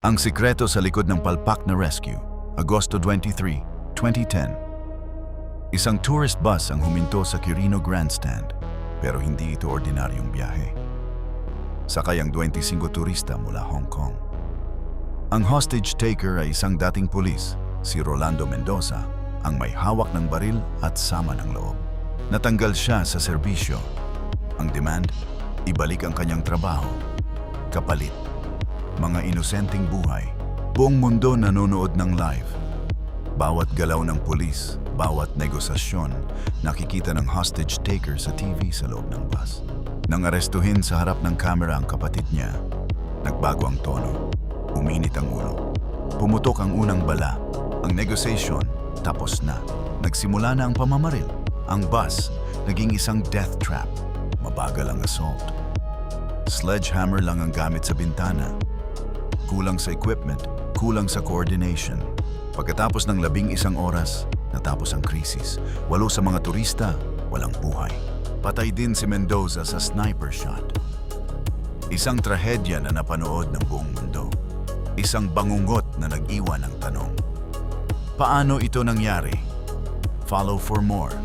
Ang sikreto sa likod ng palpak na rescue, Agosto 23, 2010. Isang tourist bus ang huminto sa Quirino Grandstand, pero hindi ito ordinaryong biyahe. Sakay ang 25 turista mula Hong Kong. Ang hostage taker ay isang dating pulis, si Rolando Mendoza, ang may hawak ng baril at sama ng loob. Natanggal siya sa serbisyo. Ang demand, ibalik ang kanyang trabaho. Kapalit, mga inosenteng buhay. Buong mundo nanonood ng live. Bawat galaw ng pulis, bawat negosasyon, nakikita ng hostage taker sa TV sa loob ng bus. Nang arestuhin sa harap ng kamera ang kapatid niya, nagbago ang tono. Uminit ang ulo. Pumutok ang unang bala. Ang negotiation, tapos na. Nagsimula na ang pamamaril. Ang bus, naging isang death trap. Mabagal ang assault. Sledgehammer lang ang gamit sa bintana. Kulang sa equipment, kulang sa coordination. Pagkatapos ng 11 oras, natapos ang krisis. 8 sa mga turista, walang buhay. Patay din si Mendoza sa sniper shot. Isang trahedya na napanood ng buong mundo. Isang bangungot na nag-iwan ng tanong. Paano ito nangyari? Follow for more.